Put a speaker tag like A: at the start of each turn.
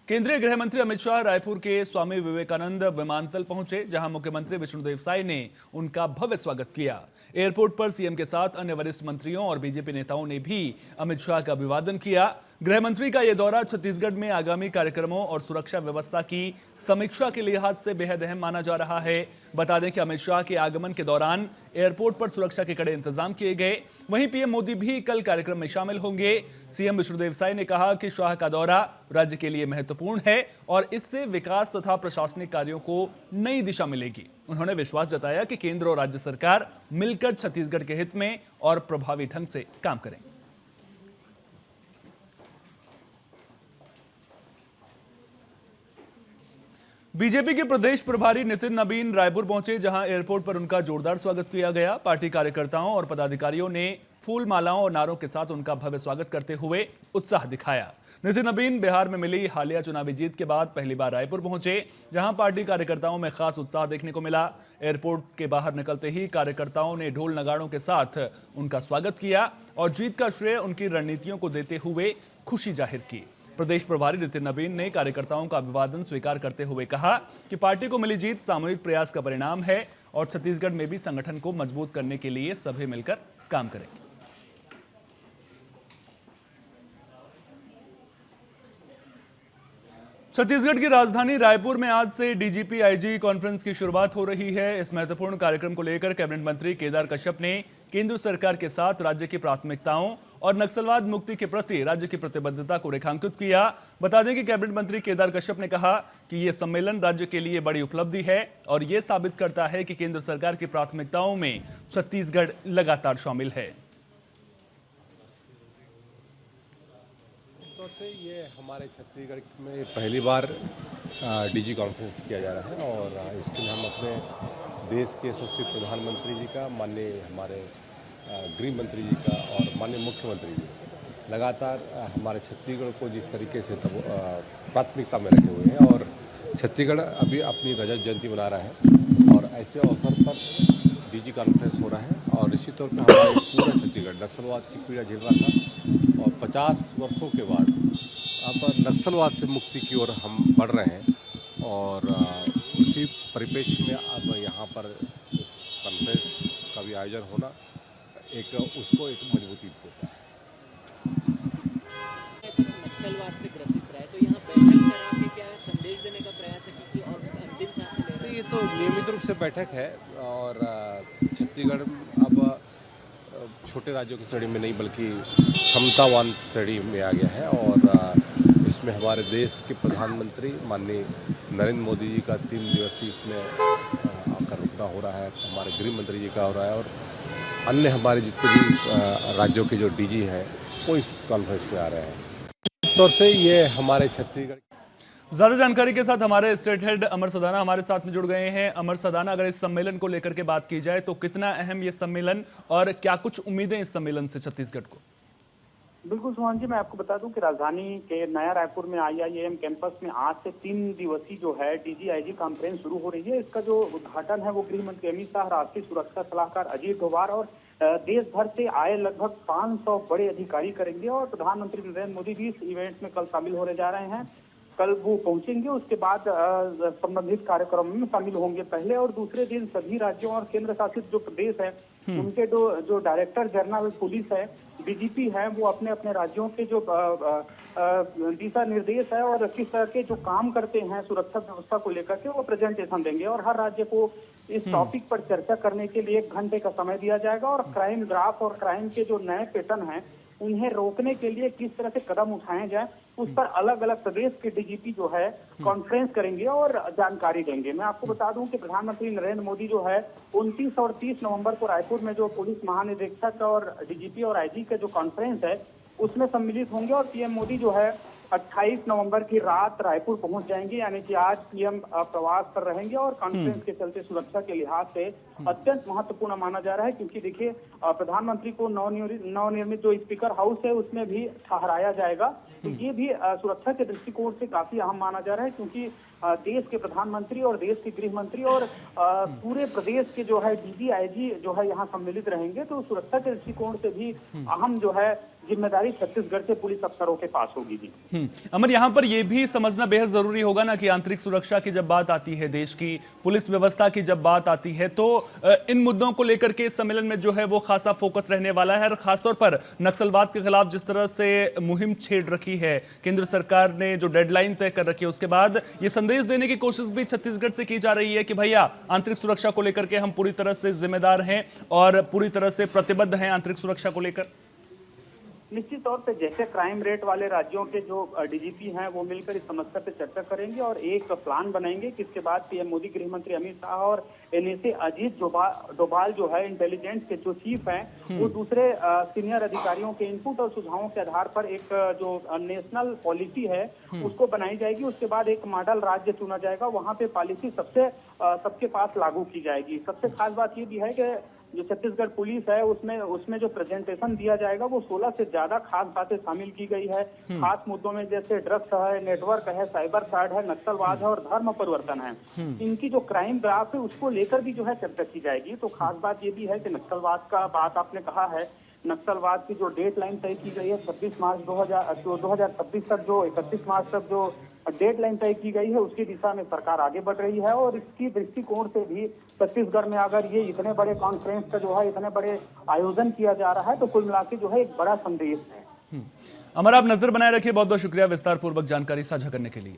A: केंद्रीय गृह मंत्री अमित शाह रायपुर के स्वामी विवेकानंद विमानतल पहुंचे, जहां मुख्यमंत्री विष्णुदेव साय ने उनका भव्य स्वागत किया। एयरपोर्ट पर सीएम के साथ अन्य वरिष्ठ मंत्रियों और बीजेपी नेताओं ने भी अमित शाह का अभिवादन किया। गृह मंत्री का यह दौरा छत्तीसगढ़ में आगामी कार्यक्रमों और सुरक्षा व्यवस्था की समीक्षा के लिहाज से बेहद अहम माना जा रहा है। बता दें कि अमित शाह के आगमन के दौरान एयरपोर्ट पर सुरक्षा के कड़े इंतजाम किए गए। वहीं पीएम मोदी भी कल कार्यक्रम में शामिल होंगे। सीएम विष्णुदेव साय ने कहा कि शाह का दौरा राज्य के लिए महत्वपूर्ण है और इससे विकास तथा प्रशासनिक कार्यों को नई दिशा मिलेगी। उन्होंने विश्वास जताया कि केंद्र और राज्य सरकार मिलकर छत्तीसगढ़ के हित में और प्रभावी ढंग से काम करेंगे। बीजेपी के प्रदेश प्रभारी नितिन नबीन रायपुर पहुंचे, जहां एयरपोर्ट पर उनका जोरदार स्वागत किया गया। पार्टी कार्यकर्ताओं और पदाधिकारियों ने फूल मालाओं और नारों के साथ उनका भव्य स्वागत करते हुए उत्साह दिखाया। नितिन नबीन बिहार में मिली हालिया चुनावी जीत के बाद पहली बार रायपुर पहुंचे, जहां पार्टी कार्यकर्ताओं में खास उत्साह देखने को मिला। एयरपोर्ट के बाहर निकलते ही कार्यकर्ताओं ने ढोल नगाड़ों के साथ उनका स्वागत किया और जीत का श्रेय उनकी रणनीतियों को देते हुए खुशी जाहिर की। प्रदेश प्रभारी नितिन नबीन ने कार्यकर्ताओं का अभिवादन स्वीकार करते हुए कहा कि पार्टी को मिली जीत सामूहिक प्रयास का परिणाम है और छत्तीसगढ़ में भी संगठन को मजबूत करने के लिए सभी मिलकर काम करेंगे। छत्तीसगढ़ की राजधानी रायपुर में आज से डीजीपी आईजी कॉन्फ्रेंस की शुरुआत हो रही है। इस महत्वपूर्ण कार्यक्रम को लेकर कैबिनेट मंत्री केदार कश्यप ने केंद्र सरकार के साथ राज्य की प्राथमिकताओं और नक्सलवाद मुक्ति के प्रति राज्य की प्रतिबद्धता को रेखांकित किया। बता दें कि कैबिनेट मंत्री केदार कश्यप ने कहा कि यह सम्मेलन राज्य के लिए बड़ी उपलब्धि है और यह साबित करता है कि केंद्र सरकार की प्राथमिकताओं में छत्तीसगढ़ लगातार शामिल है।
B: से ये हमारे छत्तीसगढ़ में पहली बार डीजी कॉन्फ्रेंस किया जा रहा है और इसके लिए हम अपने देश के यशस्वी प्रधानमंत्री जी का, माननीय हमारे गृह मंत्री जी का और माननीय मुख्यमंत्री जी लगातार हमारे छत्तीसगढ़ को जिस तरीके से प्राथमिकता में रखे हुए हैं और छत्तीसगढ़ अभी अपनी रजत जयंती मना रहा है और ऐसे अवसर पर डीजी कॉन्फ्रेंस हो रहा है और निश्चित तौर पर हमारे पूरा छत्तीसगढ़ नक्सलवाद की पीड़ा झेल रहा था और 50 वर्षों के बाद अब नक्सलवाद से मुक्ति की ओर हम बढ़ रहे हैं और उसी परिप्रेक्ष्य में अब यहाँ पर इस कॉन्फ्रेंस का भी आयोजन होना उसको एक मजबूती देता है।
C: नक्सलवाद से ग्रसित रहा है तो यहाँ बैठक करा के क्या संदेश देने का प्रयास है किसी और अंतिम सांस ले रहे हैं?
B: ये तो नियमित रूप से बैठक है और छत्तीसगढ़ अब छोटे राज्यों की श्रेणी में नहीं बल्कि क्षमतावान श्रेणी में आ गया है और इसमें हमारे देश के प्रधानमंत्री माननीय नरेंद्र मोदी जी का 3 दिवसीय इसमें आकर रुकना हो रहा है, हमारे गृह मंत्री जी का हो रहा है और अन्य हमारे जितने भी राज्यों के जो डीजी हैं वो इस कॉन्फ्रेंस में आ रहे हैं। तौर से ये हमारे छत्तीसगढ़।
A: ज्यादा जानकारी के साथ हमारे स्टेट हेड अमर सदाना हमारे साथ में जुड़ गए हैं। अमर सदाना, अगर इस सम्मेलन को लेकर के बात की जाए तो कितना अहम ये सम्मेलन और क्या कुछ उम्मीदें इस सम्मेलन से छत्तीसगढ़ को?
D: बिल्कुल सुहान जी, मैं आपको बता दूं कि राजधानी के नया रायपुर में IIM कैंपस में आज से 3 दिवसीय जो है डीजी आईजी कॉन्फ्रेंस शुरू हो रही है। इसका जो उद्घाटन है वो गृह मंत्री अमित शाह, राष्ट्रीय सुरक्षा सलाहकार अजीत डोभाल और देश भर से आए लगभग 500 बड़े अधिकारी करेंगे और प्रधानमंत्री नरेंद्र मोदी भी इस इवेंट में कल शामिल होने जा रहे हैं। कल वो पहुंचेंगे, उसके बाद संबंधित कार्यक्रम में शामिल होंगे। पहले और दूसरे दिन सभी राज्यों और केंद्र शासित जो प्रदेश है उनके जो डायरेक्टर जनरल पुलिस है, डीजीपी है, वो अपने अपने राज्यों के जो दिशा निर्देश है और किस तरह के जो काम करते हैं सुरक्षा व्यवस्था को लेकर के वो प्रेजेंटेशन देंगे और हर राज्य को इस टॉपिक पर चर्चा करने के लिए 1 घंटे का समय दिया जाएगा और क्राइम ग्राफ और क्राइम के जो नए पैटर्न हैं उन्हें रोकने के लिए किस तरह से कदम उठाए जाए उस पर अलग अलग प्रदेश के डीजीपी जो है कॉन्फ्रेंस करेंगे और जानकारी देंगे। मैं आपको बता दूं कि प्रधानमंत्री नरेंद्र मोदी जो है 29 और 30 नवंबर को रायपुर में जो पुलिस महानिदेशक और डीजीपी और आईजी का जो कॉन्फ्रेंस है उसमें सम्मिलित होंगे और पीएम मोदी जो है 28 नवंबर की रात रायपुर पहुंच जाएंगे, यानी कि आज पीएम प्रवास पर रहेंगे और कॉन्फ्रेंस के चलते सुरक्षा के लिहाज से अत्यंत महत्वपूर्ण माना जा रहा है क्योंकि देखिए प्रधानमंत्री को नवनिर्मित जो स्पीकर हाउस है उसमें भी ठहराया जाएगा, तो ये भी सुरक्षा के दृष्टिकोण से काफी अहम माना जा रहा है क्योंकि देश के प्रधानमंत्री और देश के गृह मंत्री और पूरे प्रदेश के जो है डीजी आईजी जो है यहाँ सम्मिलित रहेंगे, तो सुरक्षा के दृष्टिकोण से भी अहम जो है जिम्मेदारी छत्तीसगढ़ के पुलिस अफसरों के पास होगी जी।
A: अमर, यहाँ पर यह भी समझना बेहद जरूरी होगा ना कि आंतरिक सुरक्षा की जब बात आती है, देश की पुलिस व्यवस्था की जब बात आती है, तो इन मुद्दों को लेकर के इस सम्मेलन में जो है वो खासा फोकस रहने वाला है। और खासतौर पर नक्सलवाद के खिलाफ जिस तरह से मुहिम छेड़ रखी है केंद्र सरकार ने, जो डेडलाइन तय कर रखी है, उसके बाद ये संदेश देने की कोशिश भी छत्तीसगढ़ से की जा रही है कि भैया आंतरिक सुरक्षा को लेकर के हम पूरी तरह से जिम्मेदार हैं और पूरी तरह से प्रतिबद्ध हैं आंतरिक सुरक्षा को लेकर।
D: निश्चित तौर पे जैसे क्राइम रेट वाले राज्यों के जो डीजीपी हैं वो मिलकर इस समस्या पे चर्चा करेंगे और एक प्लान बनाएंगे, जिसके बाद पीएम मोदी, गृह मंत्री अमित शाह और एनएसए अजीत डोभाल जो है इंटेलिजेंस के जो चीफ हैं, वो दूसरे सीनियर अधिकारियों के इनपुट और सुझावों के आधार पर एक जो नेशनल पॉलिसी है उसको बनाई जाएगी। उसके बाद एक मॉडल राज्य चुना जाएगा, वहाँ पे पॉलिसी सबके पास लागू की जाएगी। सबसे खास बात ये भी है कि जो छत्तीसगढ़ पुलिस है उसमें जो प्रेजेंटेशन दिया जाएगा वो 16 से ज्यादा खास बातें शामिल की गई है। खास मुद्दों में जैसे ड्रग्स है, नेटवर्क है, साइबर फ्रॉड है, नक्सलवाद है और धर्म परिवर्तन है। इनकी जो क्राइम ग्राफ है उसको लेकर भी जो है चर्चा की जाएगी। तो खास बात ये भी है कि नक्सलवाद का बात आपने कहा है, नक्सलवाद की जो डेडलाइन तय की गई है 26 मार्च 2026 तक, जो 31 मार्च तक जो डेडलाइन तय की गई है उसकी दिशा में सरकार आगे बढ़ रही है। और इसकी दृष्टिकोण से भी छत्तीसगढ़ में अगर ये इतने बड़े कॉन्फ्रेंस का जो है इतने बड़े आयोजन किया जा रहा है तो कुल मिला के जो है एक बड़ा संदेश है।
A: अमर, आप नजर बनाए रखिए। बहुत बहुत शुक्रिया विस्तार पूर्वक जानकारी साझा करने के लिए।